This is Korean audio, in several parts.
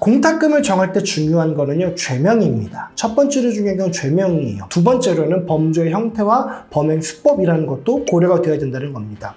공탁금을 정할 때 중요한 거는요, 죄명입니다. 첫 번째로 중요한 건 죄명이에요. 두 번째로는 범죄의 형태와 범행 수법이라는 것도 고려가 되어야 된다는 겁니다.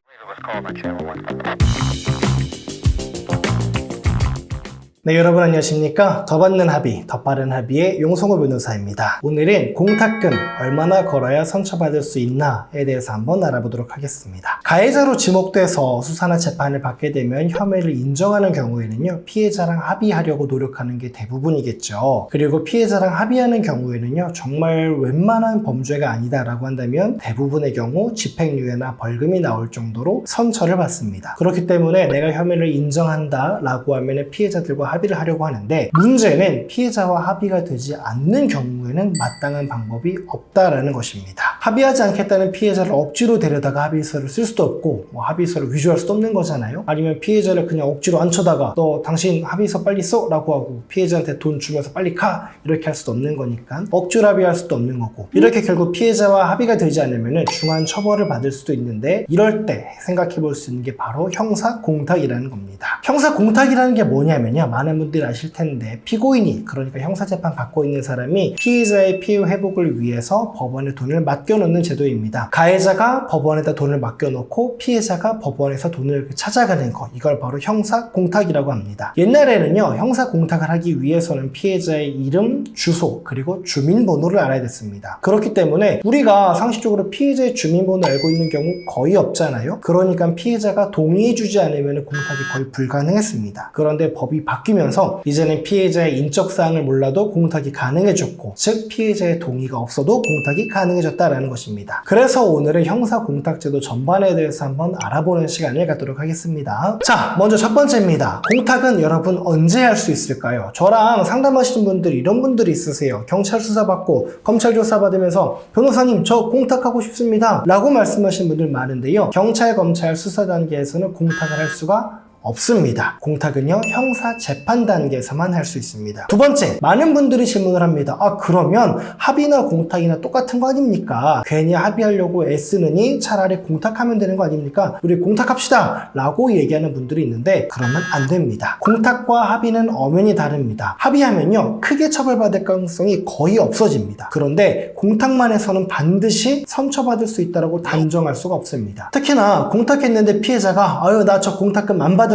네, 여러분 안녕하십니까? 더 받는 합의, 더 빠른 합의의 용성호 변호사입니다. 오늘은 공탁금 얼마나 걸어야 선처받을 수 있나에 대해서 한번 알아보도록 하겠습니다. 가해자로 지목돼서 수사나 재판을 받게 되면 혐의를 인정하는 경우에는요, 피해자랑 합의하려고 노력하는 게 대부분이겠죠. 그리고 피해자랑 합의하는 경우에는요, 정말 웬만한 범죄가 아니다라고 한다면 대부분의 경우 집행유예나 벌금이 나올 정도로 선처를 받습니다. 그렇기 때문에 내가 혐의를 인정한다라고 하면 피해자들과 합의를 하려고 하는데, 문제는 피해자와 합의가 되지 않는 경우에는 마땅한 방법이 없다라는 것입니다. 합의하지 않겠다는 피해자를 억지로 데려다가 합의서를 쓸 수도 없고, 합의서를 위조할 수도 없는 거잖아요. 아니면 피해자를 그냥 억지로 앉혀다가 너 당신 합의서 빨리 써 라고 하고 피해자한테 돈 주면서 빨리 가 이렇게 할 수도 없는 거니까 억지로 합의할 수도 없는 거고, 이렇게 결국 피해자와 합의가 되지 않으면 중한 처벌을 받을 수도 있는데, 이럴 때 생각해 볼 수 있는 게 바로 형사공탁이라는 겁니다. 형사공탁이라는 게 뭐냐면요, 많은 분들이 아실 텐데, 피고인이, 그러니까 형사재판 받고 있는 사람이 피해자의 피해 회복을 위해서 법원에 돈을 맡겨놓는 제도입니다. 가해자가 법원에다 돈을 맡겨놓고 피해자가 법원에서 돈을 찾아가는 거, 이걸 바로 형사공탁이라고 합니다. 옛날에는요, 형사공탁을 하기 위해서는 피해자의 이름, 주소, 그리고 주민번호를 알아야 됐습니다. 그렇기 때문에 우리가 상식적으로 피해자의 주민번호를 알고 있는 경우 거의 없잖아요. 그러니까 피해자가 동의해주지 않으면 공탁이 거의 불가능했습니다. 그런데 법이 바뀌면서 이제는 피해자의 인적사항을 몰라도 공탁이 가능해졌고, 즉 피해자의 동의가 없어도 공탁이 가능해졌다는 것입니다. 그래서 오늘은 형사공탁제도 전반에 대해서 한번 알아보는 시간을 갖도록 하겠습니다. 자, 먼저 첫 번째입니다. 공탁은 여러분 언제 할 수 있을까요? 저랑 상담하시는 분들, 이런 분들이 있으세요. 경찰 수사받고 검찰 조사받으면서 변호사님 저 공탁하고 싶습니다 라고 말씀하시는 분들 많은데요, 경찰, 검찰 수사 단계에서는 공탁을 할 수가 없습니다. 공탁은요, 형사 재판 단계에서만 할 수 있습니다. 두 번째, 많은 분들이 질문을 합니다. 그러면 합의나 공탁이나 똑같은 거 아닙니까? 괜히 합의하려고 애쓰느니 차라리 공탁하면 되는 거 아닙니까? 우리 공탁합시다 라고 얘기하는 분들이 있는데, 그러면 안 됩니다. 공탁과 합의는 엄연히 다릅니다. 합의하면요, 크게 처벌받을 가능성이 거의 없어집니다. 그런데 공탁만 해서는 반드시 선처받을 수 있다고 단정할 수가 없습니다. 특히나 공탁했는데 피해자가 나 저 공탁금 안 받을래요.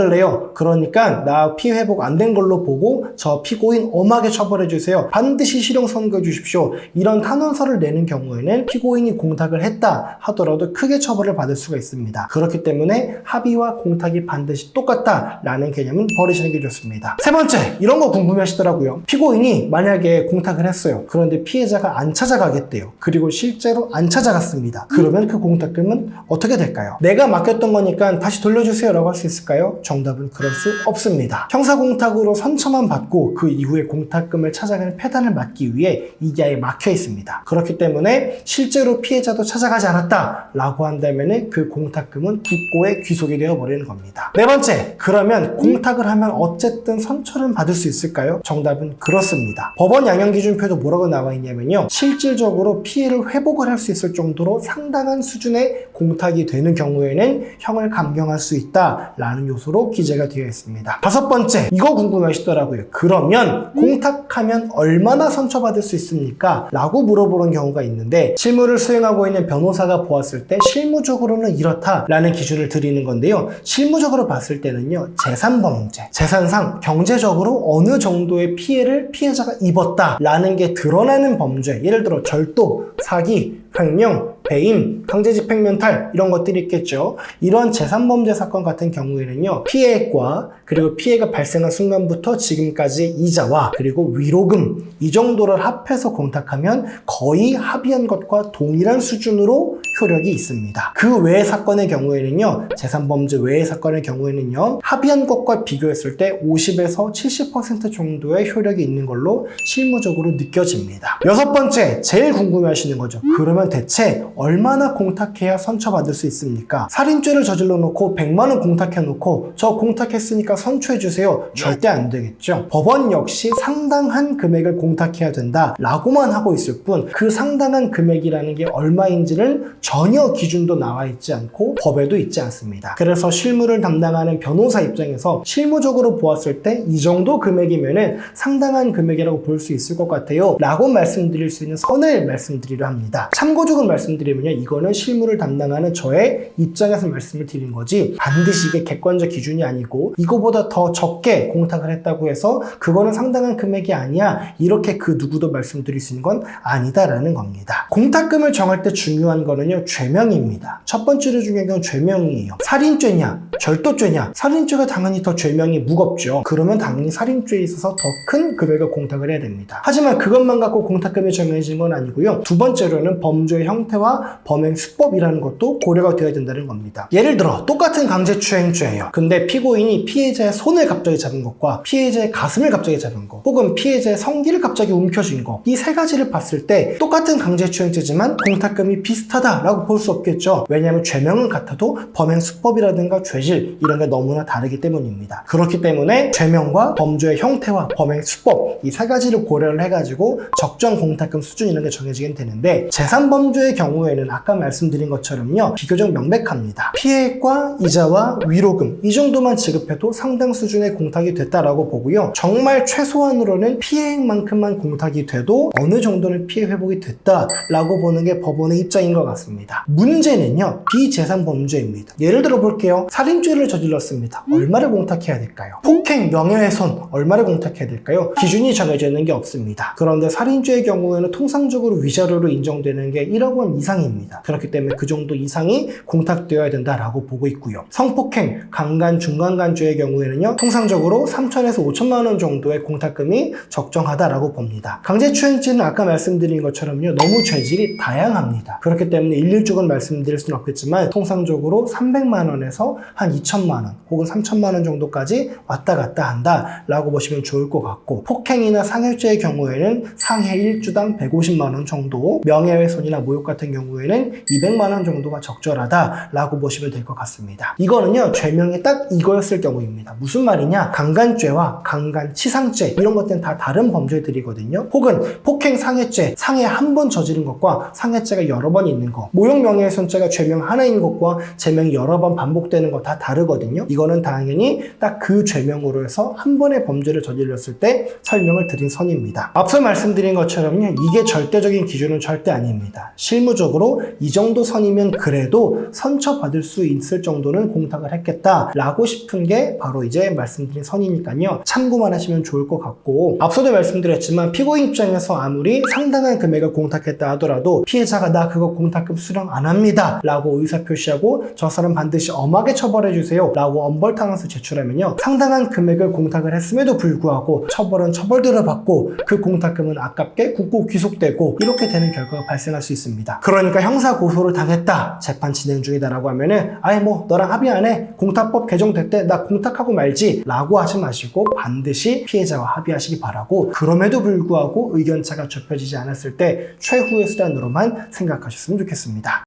그러니까 나 피해 회복 안 된 걸로 보고 저 피고인 엄하게 처벌해 주세요. 반드시 실형 선고해 주십시오. 이런 탄원서를 내는 경우에는 피고인이 공탁을 했다 하더라도 크게 처벌을 받을 수가 있습니다. 그렇기 때문에 합의와 공탁이 반드시 똑같다라는 개념은 버리시는 게 좋습니다. 세 번째, 이런 거 궁금해 하시더라고요. 피고인이 만약에 공탁을 했어요. 그런데 피해자가 안 찾아가겠대요. 그리고 실제로 안 찾아갔습니다. 그러면 그 공탁금은 어떻게 될까요? 내가 맡겼던 거니까 다시 돌려주세요 라고 할 수 있을까요? 정답은 그럴 수 없습니다. 형사공탁으로 선처만 받고 그 이후에 공탁금을 찾아가는 패단을 막기 위해 이게 아예 막혀 있습니다. 그렇기 때문에 실제로 피해자도 찾아가지 않았다 라고 한다면 그 공탁금은 국고에 귀속이 되어버리는 겁니다. 네 번째, 그러면 공탁을 하면 어쨌든 선처는 받을 수 있을까요? 정답은 그렇습니다. 법원 양형기준표도 뭐라고 나와 있냐면요, 실질적으로 피해를 회복을 할 수 있을 정도로 상당한 수준의 공탁이 되는 경우에는 형을 감경할 수 있다 라는 요소로 기재가 되어 있습니다. 다섯 번째, 이거 궁금하시더라고요. 그러면 공탁하면 얼마나 선처받을 수 있습니까? 라고 물어보는 경우가 있는데, 실무를 수행하고 있는 변호사가 보았을 때 실무적으로는 이렇다라는 기준을 드리는 건데요, 실무적으로 봤을 때는요, 재산범죄, 재산상 경제적으로 어느 정도의 피해를 피해자가 입었다라는 게 드러나는 범죄, 예를 들어 절도, 사기, 횡령, 배임, 강제집행면탈 이런 것들이 있겠죠. 이런 재산범죄 사건 같은 경우에는요, 피해액과 그리고 피해가 발생한 순간부터 지금까지 이자와 그리고 위로금 이 정도를 합해서 공탁하면 거의 합의한 것과 동일한 수준으로 효력이 있습니다. 그 외의 사건의 경우에는요, 재산범죄 외의 사건의 경우에는요, 합의한 것과 비교했을 때 50에서 70% 정도의 효력이 있는 걸로 실무적으로 느껴집니다. 여섯 번째, 제일 궁금해하시는 거죠. 그러면 대체 얼마나 공탁해야 선처받을 수 있습니까? 살인죄를 저질러 놓고 100만 원 공탁해 놓고 저 공탁했으니까 선처해 주세요. 절대 안 되겠죠. 법원 역시 상당한 금액을 공탁해야 된다 라고만 하고 있을 뿐 그 상당한 금액이라는 게 얼마인지는 전혀 기준도 나와 있지 않고 법에도 있지 않습니다. 그래서 실무를 담당하는 변호사 입장에서 실무적으로 보았을 때 이 정도 금액이면은 상당한 금액이라고 볼 수 있을 것 같아요 라고 말씀드릴 수 있는 선을 말씀드리려 합니다. 참고적으로 말씀드리면요, 이거는 실무를 담당하는 저의 입장에서 말씀을 드린 거지 반드시 이게 객관적 기준이 아니고 이거보다 더 적게 공탁을 했다고 해서 그거는 상당한 금액이 아니야 이렇게 그 누구도 말씀드릴 수 있는 건 아니다라는 겁니다. 공탁금을 정할 때 중요한 거는요, 죄명입니다. 첫 번째로 중요한 건 죄명이에요. 살인죄냐 절도죄냐, 살인죄가 당연히 더 죄명이 무겁죠. 그러면 당연히 살인죄에 있어서 더 큰 금액을 공탁을 해야 됩니다. 하지만 그것만 갖고 공탁금이 정해진 건 아니고요, 두 번째로는 범죄의 형태와 범행 수법이라는 것도 고려가 되어야 된다는 겁니다. 예를 들어 똑같은 강제추행죄예요. 근데 피고인이 피해자의 손을 갑자기 잡은 것과 피해자의 가슴을 갑자기 잡은 것, 혹은 피해자의 성기를 갑자기 움켜쥔 것, 이 세 가지를 봤을 때 똑같은 강제추행죄지만 공탁금이 비슷하다라고 볼 수 없겠죠. 왜냐하면 죄명은 같아도 범행 수법이라든가 죄질 이런 게 너무나 다르기 때문입니다. 그렇기 때문에 죄명과 범죄의 형태와 범행 수법 이 세 가지를 고려를 해가지고 적정 공탁금 수준 이런 게 정해지게 되는데, 재산범죄의 경우에는 아까 말씀드린 것처럼요, 비교적 명백합니다. 피해액과 이자와 위로금 이 정도만 지급해도 상당 수준의 공탁이 됐다라고 보고요, 정말 최소한으로는 피해액만큼만 공탁이 돼도 어느 정도는 피해 회복이 됐다라고 보는 게 법원의 입장인 것 같습니다. 문제는요, 비재산범죄입니다. 예를 들어 볼게요. 살인죄를 저질렀습니다. 얼마를 공탁해야 될까요? 폭행, 명예훼손 얼마를 공탁해야 될까요? 기준이 정해져 있는 게 없습니다. 그런데 살인죄의 경우에는 통상적으로 위자료로 인정되는 게 1억 원 이상입니다. 그렇기 때문에 그 정도 이상이 공탁되어야 된다라고 보고 있고요. 성폭행, 강간, 중간간죄의 경우에는요, 통상적으로 3천에서 5천만 원 정도의 공탁금이 적정하다라고 봅니다. 강제추행죄는 아까 말씀드린 것처럼요, 너무 죄질이 다양합니다. 그렇기 때문에 일률적으로 말씀드릴 수는 없겠지만 통상적으로 300만 원에서 한 2천만 원 혹은 3천만 원 정도까지 왔다 갔다 한다라고 보시면 좋을 것 같고, 폭행이나 상해죄의 경우에는 상해 1주당 150만 원 정도, 명예훼손이나 모욕 같은 경우에는 200만 원 정도가 적절하다라고 보시면 될 것 같습니다. 이거는요, 죄명이 딱 이거였을 경우입니다. 무슨 말이냐, 강간죄와 강간, 치상죄 이런 것들은 다 다른 범죄들이거든요. 혹은 폭행, 상해죄, 상해 한 번 저지른 것과 상해죄가 여러 번 있는 것, 모욕, 명예훼손죄가 죄명 하나인 것과 죄명이 여러 번 반복되는 거 다 다르거든요. 이거는 당연히 딱 그 죄명으로 해서 한 번의 범죄를 저질렀을 때 설명을 드린 선입니다. 앞서 말씀드린 것처럼요, 이게 절대적인 기준은 절대 아닙니다. 실무적으로 이 정도 선이면 그래도 선처받을 수 있을 정도는 공탁을 했겠다라고 싶은 게 바로 이제 말씀드린 선이니까요, 참고만 하시면 좋을 것 같고, 앞서도 말씀드렸지만 피고인 입장에서 아무리 상당한 금액을 공탁했다 하더라도 피해자가 나 그거 공탁금 수령 안 합니다 라고 의사표시하고 저 사람 반드시 엄하게 처벌해 주세요 라고 엄벌탕에서 제출하면요, 상당한 금액을 공탁을 했음에도 불구하고 처벌은 처벌대로 받고 그 공탁금은 아깝게 굳고 귀속되고 이렇게 되는 결과가 발생할 수 있습니다. 그러니까 형사 고소를 당했다, 재판 진행 중이다 라고 하면은 아예 뭐 너랑 합의 안 해, 공탁법 개정됐대, 나 공탁하고 말지 라고 하지 마시고 반드시 피해자와 합의하시기 바라고, 그럼에도 불구하고 의견차가 좁혀지지 않았을 때 최후의 수단으로만 생각하셨으면 좋겠습니다.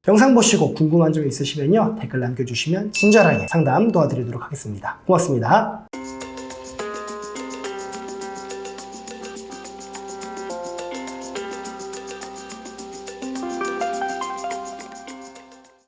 영상 보시고 궁금한 점 있으시면요, 댓글 남겨주시면 친절하게 상담 도와드리도록 하겠습니다. 고맙습니다.